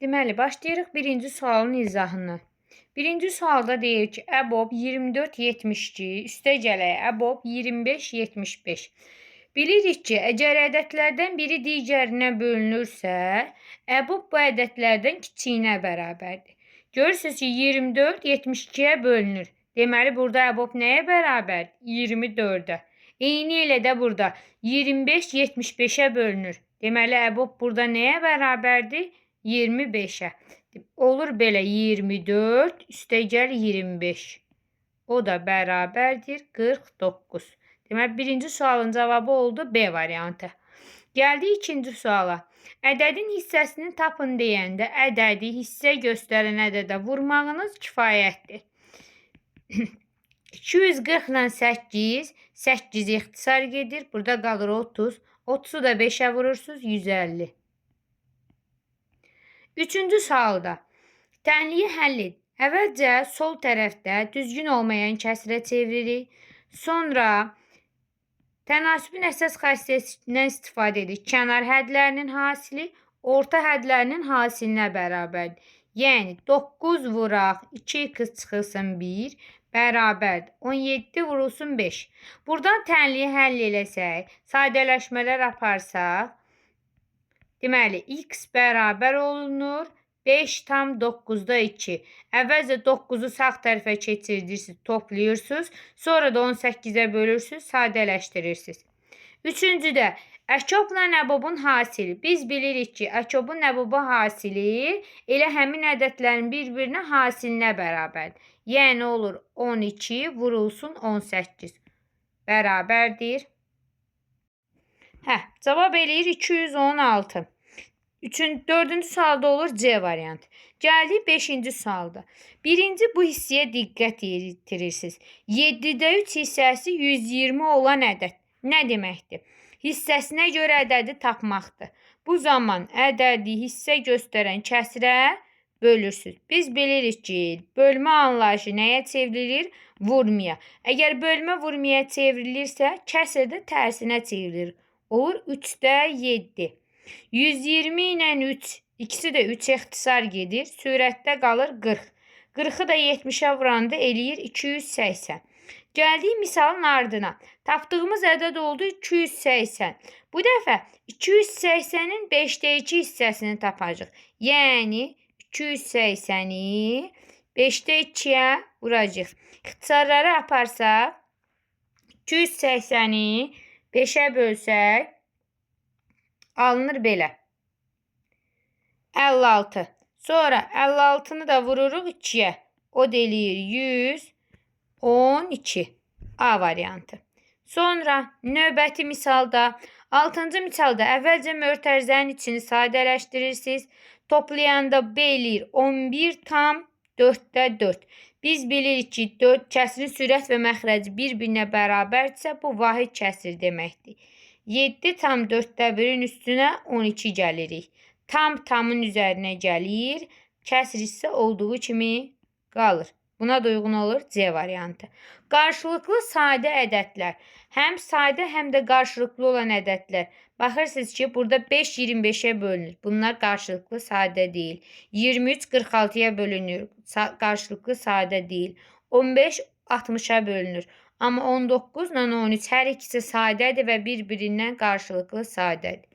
Deməli, başlayırıq birinci sualın izahını. Birinci sualda deyir ki, əbob 24-72 üstə gələk əbob 25-75. Bilirik ki, əgər ədədlərdən biri digərinə bölünürsə, əbob bu ədədlərdən kiçiyinə bərabərdir. Görürsünüz ki, 24 72-yə bölünür. Deməli, burada əbob nəyə bərabərdir? 24-ə. Eyni ilə də burada 25 75-ə bölünür. Deməli, əbob burada nəyə bərabərdir? 25'e. Olur belə 24 üstəgəl 25. O da bərabərdir 49. Demək birinci sualın cavabı oldu B variantı. Gəldik ikinci suala. Ədədin hissəsini tapın deyəndə ədədi hissə göstərən ədədə vurmağınız kifayətdir. 240 ilə 8 ixtisar gedir. Burada qalır 30. 30'u da 5'ə vurursunuz 150. Üçüncü sualda tənliyi həll edin. Əvvəlcə sol tərəfdə düzgün olmayan kəsrə çeviririk. Sonra tənasübün əsas xassəsindən istifadə edirik. Kənar hədlərinin hasili orta hədlərinin hasilinə bərabərdir. Yəni 9 vuraq 2x çıxılsın 1 bərabərdir. 17 vurulsun 5. Buradan tənliyi həll eləsək, sadələşmələr aparsaq, deməli, x bərabər olunur 5 tam 9'da 2. Əvvəlcə 9'u sağ tərəfə keçirirsiniz, toplayırsınız. Sonra da 18'ə bölürsünüz, sadələşdirirsiniz. Üçüncüdə, əkobla əbobun hasili. Biz bilirik ki, əkobun əbobu hasili elə həmin ədədlərin bir-birinə hasilinə bərabərdir. Yəni olur 12 vurulsun 18 bərabərdir. Cavab eləyir 216. Dördüncü sualda olur C variantı. Gəldik 5-ci sualda. Birinci bu hissəyə diqqət yetirirsiniz. 7'də 3 hissəsi 120 olan ədəd. Nə deməkdir? Hissəsinə görə ədədi tapmaqdır. Bu zaman ədədi hissə göstərən kəsrə bölürsünüz. Biz bilirik ki, bölmə anlayışı nəyə çevrilir? Vurmaya. Əgər bölmə vurmaya çevrilirsə, kəsr də tərsinə çevrilir. Olur 3'də 7. 120 ilə 3, ikisi də 3 ixtisar gedir. Sürətdə qalır 40. 40'ı da 70'ə vuranda eləyir 280. Gəldik misalın ardına. Tapdığımız ədəd oldu 280. Bu dəfə 280'in 5'də 2 hissəsini tapacaq. Yəni 280'i 5'də 2'yə vuracaq. İxtisarları aparsaq 280'i 5'ə bölsək alınır belə. 56. Sonra 56'nı da vururuq 2'yə. O deyir 112. A variantı. Sonra növbəti misalda 6-cı misalda əvvəlcə mötərizənin içini sadələşdirirsiniz. Toplayanda B eləyir 11 tam 4'də 4. Biz bilirik ki, kəsrin sürət və məxrəci bir-birinə bərabərdirsə, bu vahid kəsir deməkdir. 7 tam 4'də 1'in üstünə 12 gəlirik. Tamın üzərinə gəlir. Kəsr hissə olduğu kimi qalır. Buna da uyğun olur C variantı. Qarşılıqlı sadə ədədlər. Həm sadə, həm də qarşılıqlı olan ədədlər. Baxırsınız ki, burada 5 25'ə bölünür. Bunlar qarşılıqlı sadə deyil. 23 46'ya bölünür. Qarşılıqlı sadə deyil. 15 60'a bölünür. Amma 19 ilə 13 hər ikisi sadədir və bir-birindən qarşılıqlı sadədir.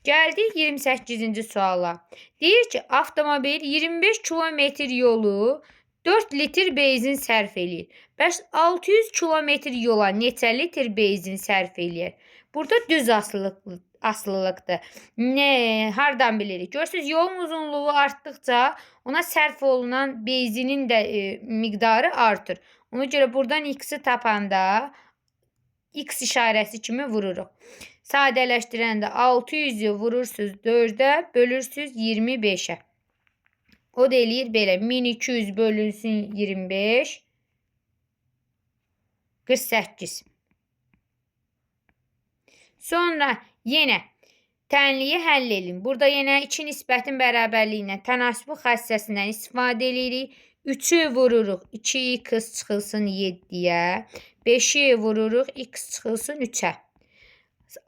Gəldik 28-ci suala. Deyir ki, avtomobil 25 kilometr yolu 4 litr benzin sərf eləyir. Bəs 600 kilometr yola neçə litr benzin sərf eləyir? Burada düz asılılıqdır. Hardan bilirik? Görürsünüz, yolun uzunluğu artdıqca ona sərf olunan benzinin də miqdarı artır. Ona görə buradan x'i tapanda x işarəsi kimi vururuq. Sadələşdirəndə 600'ü vurursunuz 4'ə, bölürsünüz 25'ə. O da eləyir belə 1200 bölünsün 25 48. Sonra yenə tənliyi həll edin. Burada yenə iki nisbətin bərabərliyinə tənasübü xassəsindən istifadə edirik. 3'ü vururuq 2x çıxılsın 7'yə. 5'i vururuq x çıxılsın 3'ə.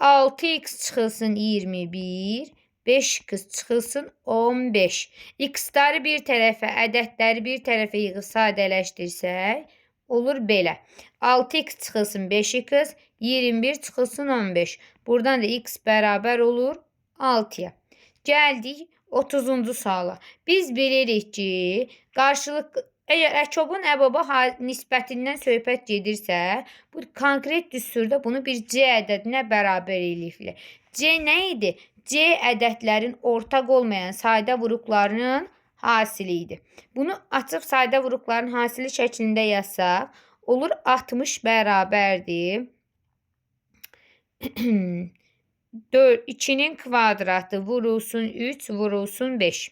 6x çıxılsın 21. 5x çıxılsın 15. X-ləri bir tərəfə, ədədləri bir tərəfə yığıb sadələşdirsək, olur belə. 6x çıxılsın 5x, 21 çıxılsın 15. Buradan da x bərabər olur 6-ya. Gəldik 30-cu suala. Biz bilirik ki, əgər əkobun əbaba nisbətindən söhbət gedirsə, bu konkret düsturda bunu bir C ədədinə bərabər eləyirlər. C nə idi? C ədədlərin ortaq olmayan sayda vuruqlarının hasili idi. Bunu açıb sayda vuruqların hasili şəklində yazsaq, olur 60 bərabərdir. 2-nin kvadratı vurulsun 3 vurulsun 5.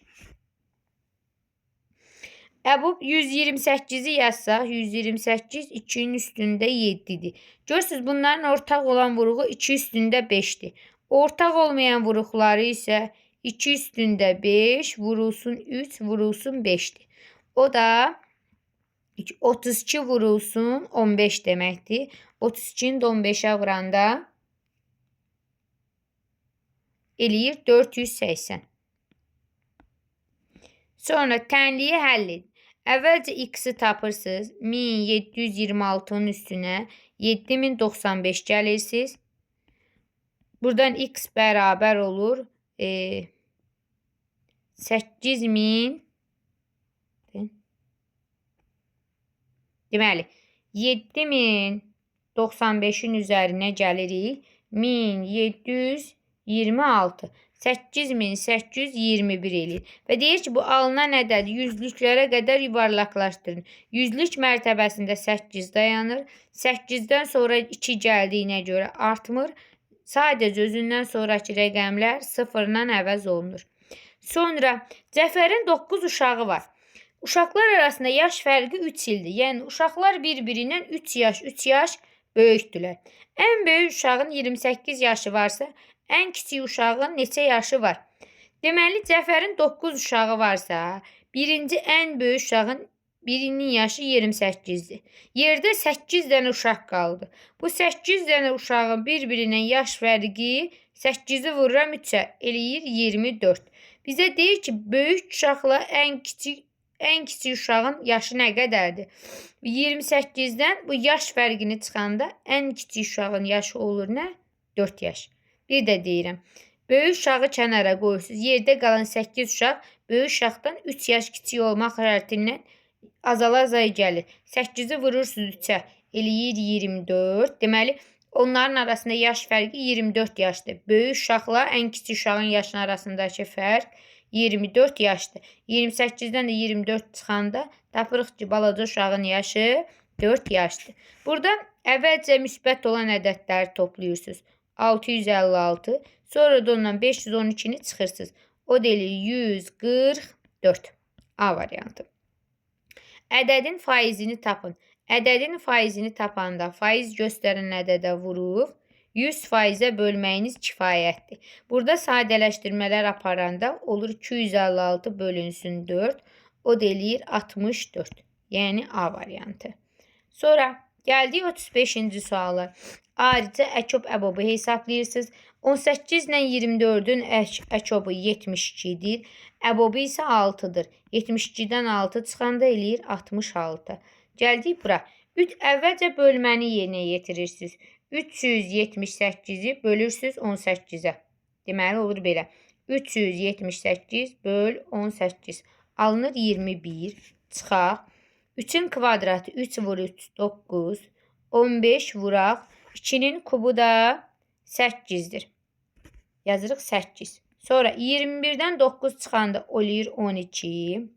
Əbub 128-i yazsaq, 128 2-nin üstündə 7-dir. Görürsünüz, bunların ortaq olan vuruğu 2 üstündə 5-dir. Ortaq olmayan vuruqları isə 2 üstündə 5 vurulsun 3 vurulsun 5-dir. O da 32 vurulsun 15 deməkdir. 32-ni 15-ə vuranda eləyir 480. Sonra tənliyi həll edin. Əvvəlcə x-i tapırsınız. 1726-nın üstünə 7095 gəlirsiniz. Buradan x bərabər olur 8000. Deməli, 7095-in üzərinə gəlirik. 1726. 8821 eləyir. Və deyir ki, bu alınan ədədi yüzlüklərə qədər yuvarlaqlaşdırın. Yüzlük mərtəbəsində 8 dayanır. 8-dən sonra 2 gəldiyinə görə artmır. Sadəcə özündən sonraki rəqəmlər 0-dan əvəz olunur. Sonra Cəfərin 9 uşağı var. Uşaqlar arasında yaş fərqi 3 ildir. Yəni uşaqlar bir-birindən 3 yaş böyükdülər. Ən böyük uşağın 28 yaşı varsa, ən kiçik uşağın neçə yaşı var? Deməli, Cəfərin 9 uşağı varsa, birinci ən böyük uşağın birinin yaşı 28-dir. Yerdə 8 dənə uşaq qaldı. Bu 8 dənə uşağın bir-birindən yaş fərqi 8-i vururam 3-ə, eləyir 24. Bizə deyir ki, böyük uşaqla ən kiçik uşağın yaşı nə qədərdir? 28-dən bu yaş fərqini çıxanda ən kiçik uşağın yaşı olur nə? 4 yaş. Bir də deyirəm, böyük uşağı kənara qoyursunuz. Yerdə qalan 8 uşaq böyük uşaqdan 3 yaş kiçik olmaq şərtindən azala-azala gəlir. 8-i vurursunuz 3-ə, eləyir 24. Deməli, onların arasında yaş fərqi 24 yaşdır. Böyük uşaqla ən kiçik uşağın yaşının arasındakı fərq 24 yaşdır. 28-dən də 24 çıxanda tapırıq ki, balaca uşağın yaşı 4 yaşdır. Burada əvvəlcə müsbət olan ədədləri toplayırsınız. 656. Sonra da ondan 512-ni çıxırsınız. O deyilir 144. A variantı. Ədədin faizini tapın. Ədədin faizini tapanda faiz göstərən ədədə vurub 100%-ə bölməyiniz kifayətdir. Burada sadələşdirmələr aparanda olur 256 bölünsün 4. O deyilir 64. Yəni A variantı. Sonra gəldik 35-ci suala. Ayrıca əkob əbobu hesablayırsınız. 18 ilə 24-ün əkobu 72-dir. Əbobu isə 6-dır. 72-dən 6 çıxanda eləyir 66. Gəldik bura. Əvvəlcə bölməni yerinə yetirirsiniz. 378-i bölürsünüz 18-ə. Deməli olur belə. 378 böl 18. Alınır 21. Çıxaq. 3-ün kvadratı 3 vur 3 9. 15 vuraq. 2-nin kubu da 8-dir. Yazırıq 8. Sonra 21-dən 9 çıxanda olur 12.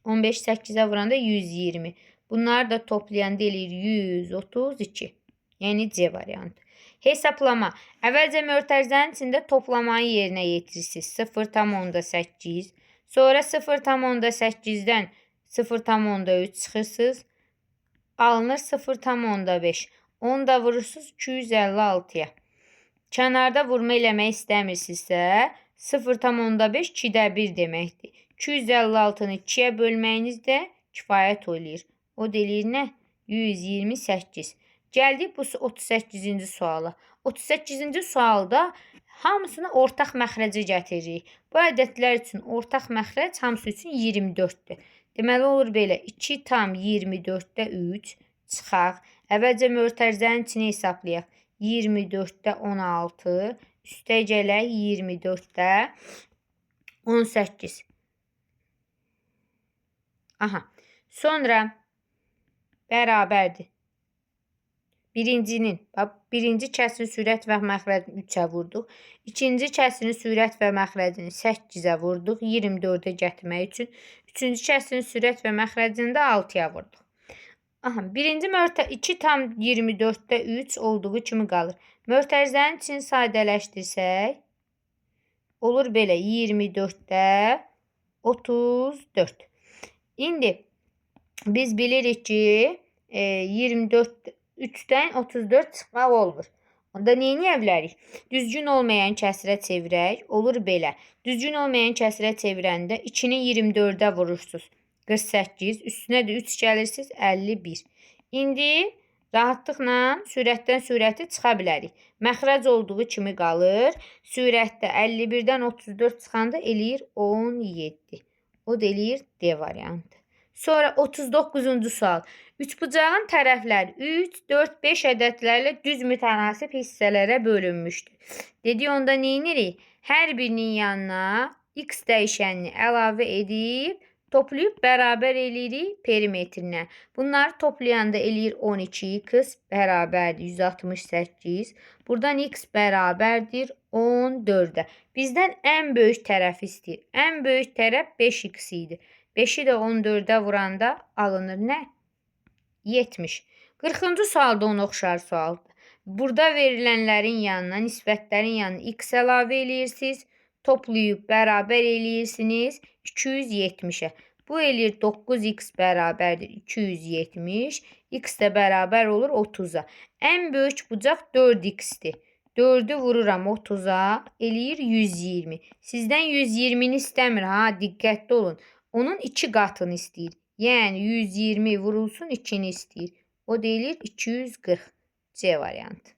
15 8-ə vuranda 120. Bunları da toplayanda eləyir 132. Yəni C variantı. Hesablama. Əvvəlcə mötərizənin içində toplamanı yerinə yetirirsiniz. 0,8. Sonra 0,8-dən 0,3 çıxırsınız. Alınır 0,5. Onu da vurursunuz 256-ya. Kənarda vurma eləmək istəmirsinizsə 0,5 2-də 1 deməkdir. 256-nı 2-yə bölməyiniz də kifayət olur. O deyir nə? 128. Gəldik bu 38-ci suala. 38-ci sualda Hamısını ortaq məxrəcə gətiririk. Bu ədədlər üçün ortaq məxrəc hamısı üçün 24-dür. Deməli olur belə 2 tam 24-də 3 çıxaq. Əvvəlcə mötərizənin içini hesablayaq. 24-də 16 üstə gələk 24-də 18. Aha. Sonra bərabərdir. Birinci kəsrin sürət və məxrəcini 3-ə vurduq. İkinci kəsrin sürət və məxrəcini 8-ə vurduq. 24-ə gətirmək üçün. Üçüncü kəsrin sürət və məxrəcini də 6-ya vurduq. Aha, birinci 2 tam 24-də 3 olduğu kimi qalır. Mötərizənin içini sadələşdirsək, olur belə 24-də 34. İndi biz bilirik ki 3-dən 34 çıxmaq olmur. Onda neyə bilərik? Düzgün olmayan kəsrə çevirək. Olur belə. Düzgün olmayan kəsrə çevirəndə 2-ni 24-də vurursunuz. 48. Üstünə də 3 gəlirsiniz. 51. İndi rahatlıqla sürətdən sürəti çıxa bilərik. Məxrəc olduğu kimi qalır. Sürətdə 51-dən 34 çıxanda eləyir 17. O da eləyir D variantı. Sonra 39-cu sual. Üçbucağın tərəfləri 3, 4, 5 ədədlərlə düz mütənasib hissələrə bölünmüşdür. Dedik onda nə edirik? Hər birinin yanına x dəyişənini əlavə edib toplayıb bərabər eləyirik perimetrinə. Bunları toplayanda eləyir 12x bərabərdir 168. Buradan x bərabərdir 14-ə. Bizdən ən böyük tərəf istəyir. Ən böyük tərəf 5x idi. 5-i də 14-ə vuranda alınır nə? 70. 40-cı sualda ona oxşar sualdır. Burada verilənlərin yanına, nisbətlərin yanına x əlavə eləyirsiniz. Toplayıb bərabər eləyirsiniz 270-ə. Bu eləyir 9x bərabərdir 270. X də bərabər olur 30-a. Ən böyük bucaq 4x-dir. 4-ü vururam 30-a, eləyir 120. Sizdən 120-ni istəmir, ha, diqqətli olun. Onun 2 qatını istəyir. Yəni 120 vurulsun 2-ni istəyir. O deyilir 240. C variantı.